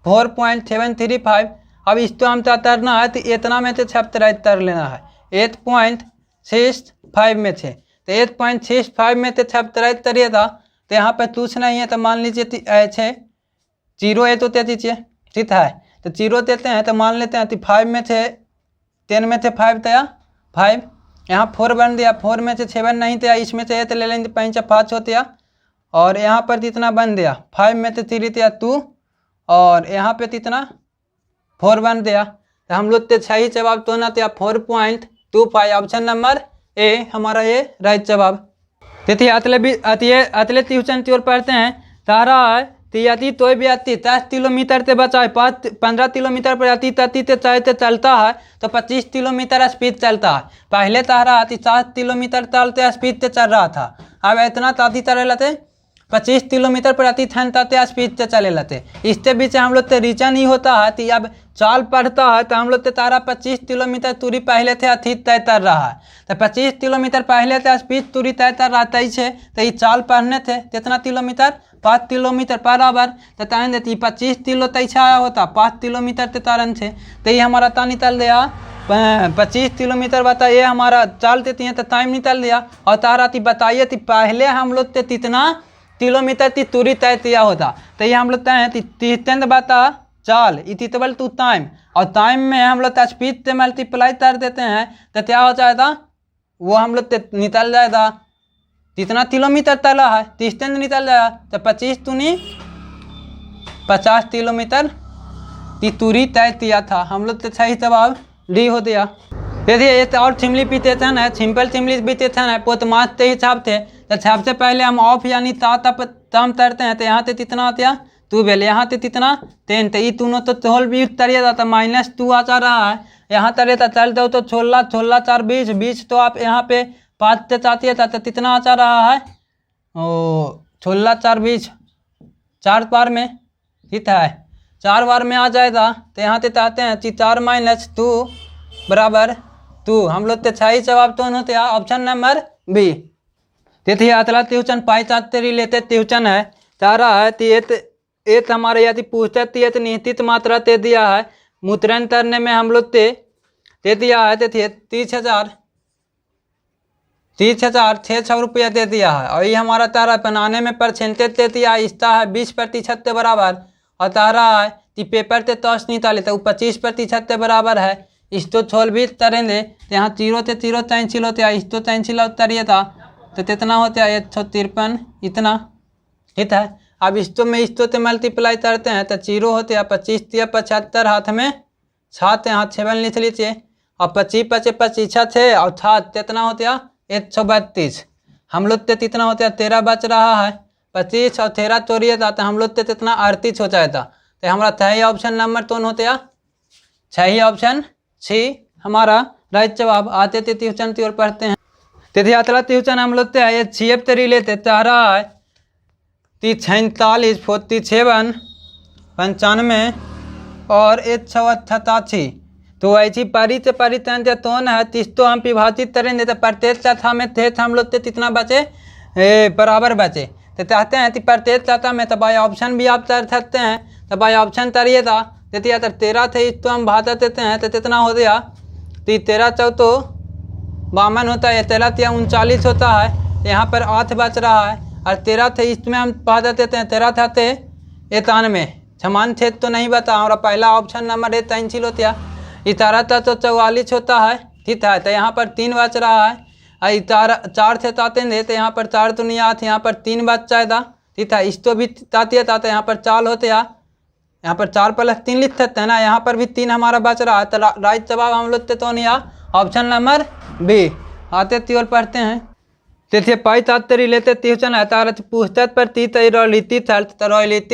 4.735। अब इस तो हम तो तरना है तो इतना में से 76 लेना है, 8.65 में से, तो 8.65 में से 76 तरिए था। तो यहाँ पर कुछ नहीं है, तो मान लीजिए ऐसे 0 है तो दीजिए, ठीक है। तो 0 देते हैं तो मान लेते हैं तो 5 में से 10 में से 5 दिया 5, यहाँ 4 बन दिया, 4 में से 7 नहीं दिया, इसमें से 8 ले लेंगे 5 होते हैं। और यहाँ पर कितना बन दिया 5 में से 3 दिया 2, और यहाँ पे कितना 4 बन दिया। तो हम लोग तो सही जवाब तो ना दिया 4.25, ऑप्शन नंबर ए हमारा ये राइट जवाब। देखिए अतले ट्यूशन की ओर पढ़ते हैं। तारा यदि तो भी आती 10 किलोमीटर से बचाए 15 किलोमीटर पर आती तती से चलता है तो 25 किलोमीटर स्पीड चलता है। पहले तारा आती 7 किलोमीटर चलते स्पीड से चल रहा था, अब इतना ताती चले लेते 25 किलोमीटर पर अति ठंड ताते स्पीड से चले लेते। इसके बीच हम लोग तो रीजन ही होता है कि अब चाल पढ़ता है तो हम लोग तो तारा 25 किलोमीटर दूरी पहले थे अति तय कर रहा है, तो 25 किलोमीटर पहले थे स्पीड दूरी तय कर रहा था इसे, तो ये चाल पढ़ने थे कितना किलोमीटर 5 किलोमीटर बराबर। तो तान देती 25 किलो तैसा आया होता 5 किलोमीटर ते तारन थे, तो ये हमारा ता निकल गया 25 किलोमीटर। बताइए हमारा चाल देती हैं तो टाइम निकल गया। और तारा ती बताइए थी पहले हम लोग ते कितना किलोमीटर की दूरी तय किया होता, तो ये हम लोग तय बता चाल इतिबल टू टाइम, और टाइम में हम लोग स्पीड से मल्टीप्लाई कर देते हैं तो क्या हो जाएगा, वो हम लोग निकल जाएगा कितना किलोमीटर तला है 30 निकल जाएगा। तो 25 दूनी 50 किलोमीटर की दूरी तय किया था, हम लोग तो सही जवाब डी हो दिया। देखिए ये और सिम्प्लीफिकेशन है, सिंपल सिम्प्लीफिकेशन है, बहुत मार्क्स के हिसाब से। तो सबसे पहले हम ऑफ यानी तम करते हैं, तो यहाँ से कितना आता है 12, यहाँ से कितना 10, तो ये दोनों तो होल भी तरिए जाता -2 आ जा रहा है। यहाँ तरिए तो चल दो तो 16 16 4 20 20, तो आप यहाँ पे 5 से चाहती है तो कितना आ जा रहा है 16 4 20 4 बार में, ठीक है 4 बार में आ जाएगा। तो यहाँ से चाहते हैं कि 4 - 2 बराबर 2, हम लोग तो सही जवाब तो होते हैं ऑप्शन नंबर बी। देखिए अतला ट्यूशन पाई चाहते रिलेटेड ट्यूशन है, तारा है एक हमारे यदि पूछते तो निश्चित मात्रा दे दिया है, मुद्रण करने में हम लोग दे दिया है। देखिए 30,600 रुपया दे दिया है, और ये हमारा तारा बनाने में परसेंटेज दे दिया है, इसका है 20% के बराबर। और तारा है कि पेपर से टॉस निकाले तो 25% के बराबर है। इसको छोल भी तरेंगे तो यहाँ 0 से 0 कैंसिल होते हैं, इसको कैंसिल उतरिए था तो कितना होता है 153 इतना, ठीक है। अब इसको में इसको से मल्टीप्लाई करते हैं तो 0 होते हैं 25 या 75 हाथ में 7 हाथ 7 लिख लीजिए, और 25 25 25 है और 7 कितना होते हैं 132। हम लोग तो कितना होता है 13 बच रहा है, 25 और 13 चोरिए था तो हम लोग तो कितना 38 हो जाता। तो हमारा सही ऑप्शन नंबर कौन होते हैं, सही ऑप्शन सी हमारा राइट जवाब। आते थे ट्यूशन की ओर पढ़ते हैं। तिथि अतला ट्यूशन हम लोग ये CF तरी लेते तारा है 46 47 95 और 188। तो ऐसी परी से परितन तोन है तीस तो हम विभाजित करेंगे तो प्रत्येक चौथा में थे हम लोग कितना बचे बराबर बचे। तो चाहते हैं कि प्रत्येक चौथा में तो बाई ऑप्शन भी आप कर सकते हैं, तो बाई ऑप्शन करिए था देती अगर 13 थे तो हम भाता देते हैं तो कितना हो गया, तो 13 चौथो 52 होता है, 13 तिया 39 होता है, यहाँ पर 8 बच रहा है, और 13 थे इसमें हम भाता देते हैं 13 था थे 91, समान छेद तो नहीं बता हमारा पहला ऑप्शन नंबर 3 होता है। 11 था तो 44 होता है, ठीक है। तो यहाँ पर 3 बच रहा है, और 4 थे ताते थे तो यहाँ पर 4 तो नहीं आते, यहाँ पर 3 बच जाएगा, ठीक है। इसको भी ताते ताते यहाँ पर 4 होते हैं, यहाँ पर 4 + 3 लिख सकते हैं ना, यहाँ पर भी 3 हमारा बच रहा है। तो राइट जवाब हम लोग तो नहीं आ ऑप्शन नंबर बी। आते त्योर पढ़ते हैं। देखिए पाई तात्तरी लेते ट्यूशन है तार पूछते प्रतीत रॉयलिटी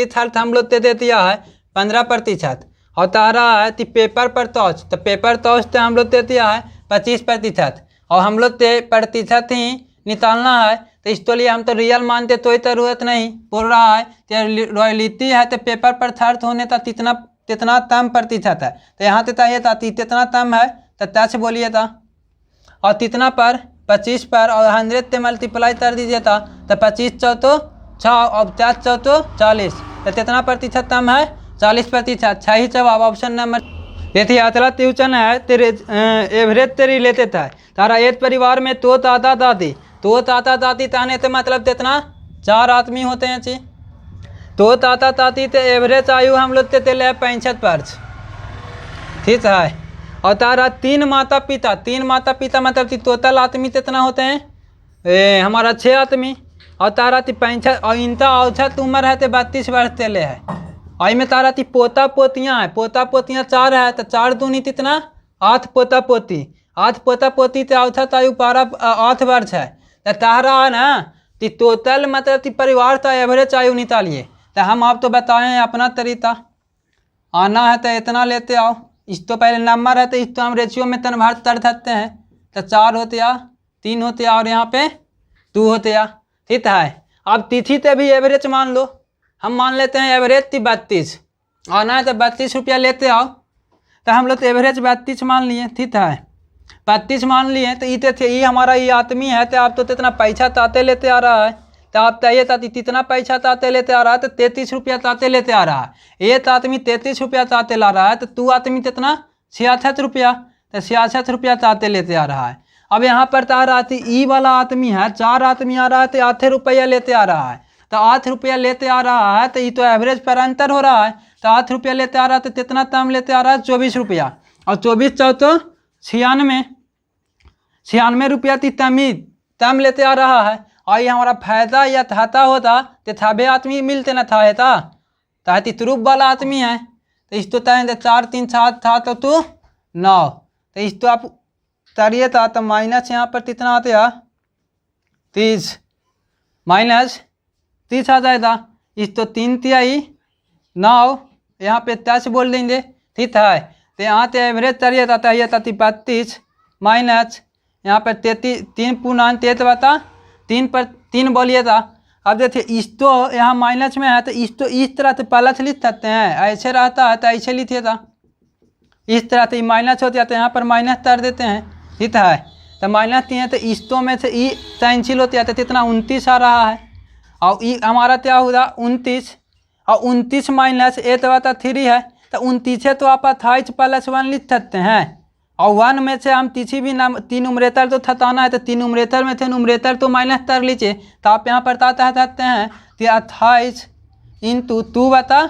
थर्थ हम लोग दे दिया है 15%, और तारा है कि पेपर पर तौच, तो पेपर तौच तो हम लोग दे दिया है 25%, और हम लोग प्रतिशत ही निकालना है। तो इसके लिए हम तो रियल मानते तो जरूरत नहीं बोल रहा है, तो रॉयलिटी है तो पेपर पर थर्थ होने का कितना कम प्रतिशत है, तो यहाँ से चाहिए था कितना कम है तो 10 बोलिए था, और कितना पर 25 पर और 100 से मल्टीप्लाई कर दीजिए था तो 25 चौथो 6 और 50 चौथो 40, तो कितना प्रतिशत कम है 40%। सही जवाब ऑप्शन नंबर। देखिए अतला त्युचन है तेरे एवरेज तेरी लेते था तारा एक परिवार में तो ताता दादी ताने तो मतलब कितना 4 आदमी होते हैं ची तो ताता ताती ते एवरेज आयु हम लोग ते ले 65 वर्ष, ठीक है। और तारा 3 माता पिता मतलब टोटल आदमी कितना होते हैं हमारा 6 आदमी। और तारा 65 और इनका औसत उम्र है तो 32 वर्ष तेले है। और में तारा पोता पोतियाँ है, पोता पोतियाँ 4 है तो 4 दूनी कितना 8 पोता पोती तो औसत आयु 8 वर्ष है। तो तारा है ना टोटल मतलब परिवार का एवरेज आयु निकालिए। तो हम आप तो बताएं अपना तरीका, आना है तो इतना लेते आओ। इस तो पहले नंबर है तो इस तो हम रेशियो में कन्वर्ट कर सकते हैं। तो 4 होते या 3 होते या और यहाँ पे 2 होते या, ठीक है। अब तिथि पे भी एवरेज मान लो, हम मान लेते हैं एवरेज 32, आना है तो 32 रुपया लेते आओ। तो हम लोग तो एवरेज 32 मान लिए, ठीक है। 32 मान लिए तो ये हमारा ये आदमी है तो आप तो इतना पैसा ताते लेते आ रहा है। तो आप चाहिए था इतना पैसा ताते लेते आ रहा है तो 33 रुपया ताते लेते आ रहा है। एक आदमी 33 रुपया ताते ला रहा है तो 2 आदमी कितना 66 रुपया, तो 66 रुपया ताते लेते आ रहा है। अब यहाँ पर तारा ई वाला आदमी है 4 आदमी आ रहा है तो 8 रुपया लेते आ रहा है। तो 8 रुपया लेते आ रहा है तो ये तो एवरेज पर अंतर हो रहा है। तो 8 रुपया लेते आ रहा है तो कितना तम लेते आ रहा है 24 रुपया, और 24 चौथो 96 रुपया तम लेते आ रहा है। और ये हमारा फायदा या थाता होता तो थाबे आदमी मिलते ना था ताकि तुरुप वाला आदमी है तो इस तो तय 4 3 7 था तो 9, तो इस तो आप तारिए था तो माइनस यहाँ पर कितना आते हैं 30 माइनस 30 आ जाएगा। इस तो 3 तिहाई 9 यहाँ पे 10 बोल देंगे, ठीक है। तो यहाँ से एवरेज तारिए था 32 माइनस यहाँ पर 33 3 पूर्णांक 3 बता 3 पर 3 बोलिए था। अब देखिए इस तो यहाँ माइनस में है तो इस तरह से प्लस लिख सकते हैं, ऐसे रहता है तो ऐसे लिखिए था। इस तरह से माइनस होता है तो यहाँ पर माइनस कर देते हैं, ठीक है। तो माइनस दिए तो इस तो में से ई कैंसिल होते हैं तो कितना 29 आ रहा है। और ई हमारा क्या होगा 29, और 29 माइनस 8 बता 3 है तो 29 तो आप 28 प्लस 1 लिख सकते हैं। और 1 में से हम किसी भी नाम 3 नुमरेटर तो थताना है तो 3 नुमरेटर में थे नुमरेटर तो माइनस कर लीजिए। तो आप यहाँ पर सकते हैं कि 28 इंटू 2 बता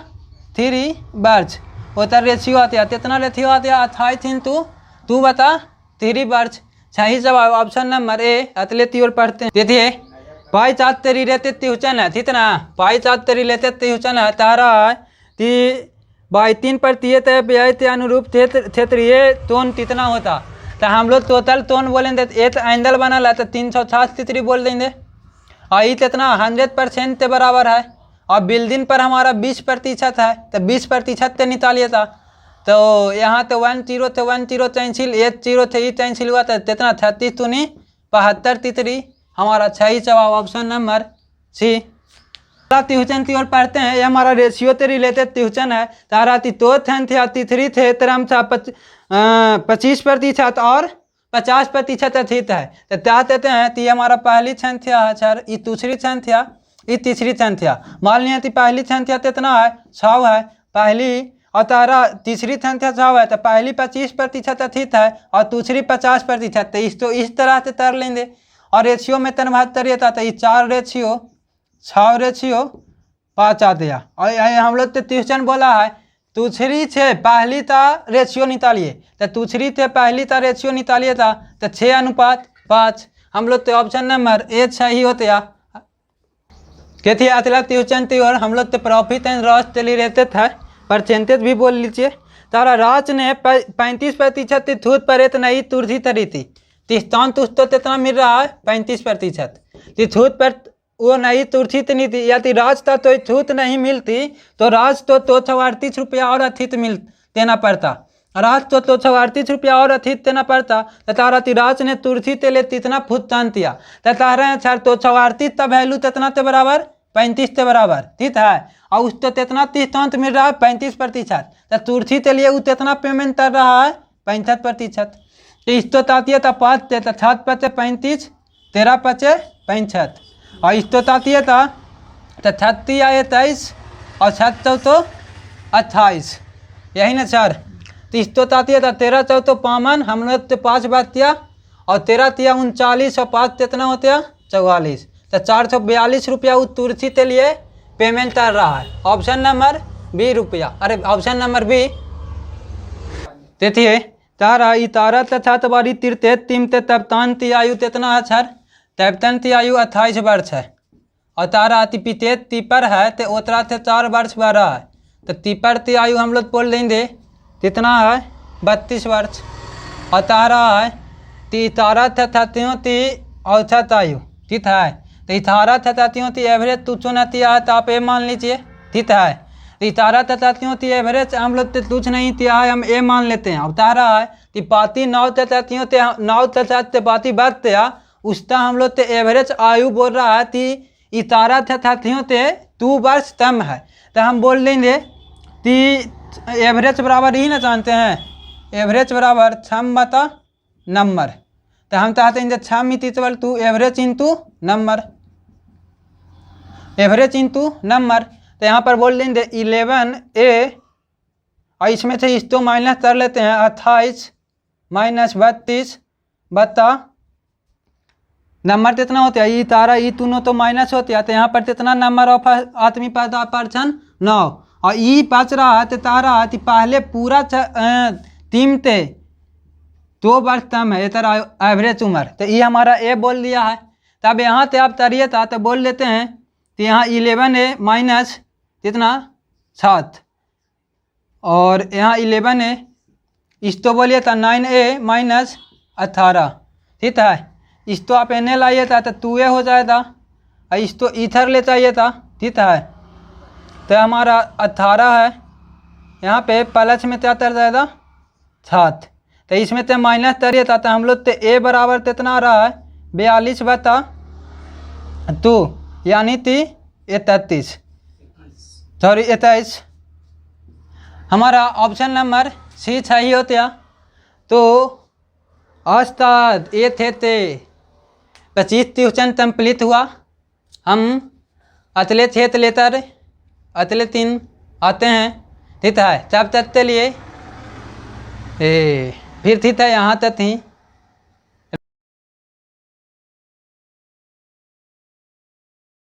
3 वर्ष होता रेशियो आते हैं, कितना रेशियो आते हैं 28 इंटू 2 बता 3 वर्ष। सही जवाब ऑप्शन नंबर ए अतले की ओर पढ़ते हैं। देखिए पाई चार्ट तेरी रहते त्युचन है, ठीक ना। पाई चार्ट तेरी लेते त्युचन है तारा कि 3% व्यय के अनुरूप क्षेत्रीय टोन कितना होता। तो हम लोग टोटल टोन बोलेंगे तो एक एंगल बना ला तो 360 तितरी बोल देंगे। और ये कितना 100% के बराबर है। और बिल्डिंग पर हमारा 20% है तो 20% से निकालिए था। तो यहाँ तो 1 0 थे 1 0 कैंसिल 1 0 थे ये कैंसिल हुआ था कितना 36 दूनी 72 तितरी। हमारा सही जवाब ऑप्शन नंबर सी। त्युचन की ओर पढ़ते हैं। ये हमारा रेशियो से रिलेटेड त्युचन है। तारा तो थे 3 थे तरम 25% और 50% अधिक है। तो क्या कहते हैं कि हमारा पहली संख्या है सर, ये दूसरी संख्या, ये तीसरी संख्या। मान लिया कि पहली संख्या कितना है 6 है पहली, और तारा तीसरी संख्या 6 है तो पहली 25% अधिक है और दूसरी 50%। तो इस तरह से कर लेंगे। और रेशियो में कन्वर्ट करिए था तो ये 4 रेशियो 6 रेशियो 5 आ गया। और हम लोग तो ट्यूशन बोला है दूसरी से पहली का रेशियो निकालिए, तो दूसरी से पहली का रेशियो निकालिए था तो 6:5। हम लोग तो ऑप्शन नंबर ए सही होते हैं। कहती है अतला ट्यूशन थी और हम लोग तो प्रॉफिट एंड लॉस चली रहते थे, परसेंटेज भी बोल लीजिए। तारा राज ने 35% छूट पर इतना ही तुर्सी तरी थी तिस्तान तुझ तो कितना मिल रहा है 35%। छूट पर वो नहीं तुर्सी नहीं थी या राज था तो छूट नहीं मिलती तो राज तो 38 रुपया और अधिक देना पड़ता। राज तो 38 रुपया और अधिक देना पड़ता। तो तारा राज ने तुर्सी ते ले इतना भुगतान दिया तो तारा सर तो 38 का वैल्यू कितना के बराबर 35 के बराबर, ठीक है। और उस तो कितना तिस्तांत मिल रहा है 35%। तो तुर्सी के लिए वो कितना पेमेंट कर रहा है 65%। तो इस तो ताती है तो 5 थे तो 7 5 35 13 5 65। और इस तो ताती है तो 36 आए 23 और 7 4 28, यही ना सर। तो इस तो ताती था 13 चौथो 5 हम लोग तो 5 बात दिया और 13 तिया 39 और 5 कितना होते हैं 44। तो 442 रुपया उस तुर्सी के लिए पेमेंट कर रहा है। ऑप्शन नंबर बी रुपया, अरे ऑप्शन नंबर बी। देखिए तारा इतारा तथा तबारी तीर्थे तिमते तप्तान ती आयु कितना है सर? तप्तन ती आयु 28 वर्ष है और तारा तिपिते तिपर है तो उतरा थे 4 वर्ष बड़ा है। तो तिपर ती आयु हम लोग बोल देंगे कितना है 32 वर्ष और तारा है ती तारा तथा त्यों ती औसत आयु ठीक है। तो इतारा तथा त्यों ती एवरेज तुच्छ नहीं है तो आप ये मान लीजिए ठीक है। तो इतारा तथा त्यों ती एवरेज हम लोग तो तुच्छ नहीं तिया है, हम ये मान लेते हैं। अब तारा है कि पाती 9 तथा त्यों ते 9 तथा ते पाती बात ते उसका हम लोग तो एवरेज आयु बोल रहा है कि इतारा तथा त्यों ते 2 वर्ष कम है। तो हम बोल लेंगे कि एवरेज बराबर ही ना जानते हैं, एवरेज बराबर छम बता नंबर। तो हम चाहते हैं छम equal to average into number, average into number. तो यहाँ पर बोल देंगे 11A और इसमें से इसको माइनस कर लेते हैं 28 माइनस 32 बता नंबर कितना होता है ई तारा ई तीनों तो माइनस होती है। तो यहाँ पर कितना नंबर ऑफ आदमी पैदा पर्सन 9 और ई बच रहा है तो तारा है पहले पूरा टीमते 2 वर्ष कम है तेरा एवरेज उम्र। तो ये हमारा ए बोल दिया है। तब यहाँ से आप तरिए था तो बोल लेते हैं तो यहाँ 11A माइनस कितना 7 और यहाँ 11A इस तो बोलिए था 9A माइनस 18 ठीक है। इस तो आप एन लाइए था तो 2A हो जाएगा और इस तो इधर ले चाहिए था ठीक है। तो हमारा 18 है यहाँ पे प्लस में क्या तर जाएगा 7। तो इसमें तो माइनस तरिए था तो हम लोग तो ए बराबर कितना आ रहा है 42 बता 2 यानी 31 सॉरी 21। हमारा ऑप्शन नंबर सी सही होता। तो अस्ताद ये थे 25 ट्यूशन कंप्लीट हुआ। हम अगले क्षेत्र लेकर अगले 3 आते हैं ठीक है। तब तक के लिए फिर ठीक है यहाँ तक थी।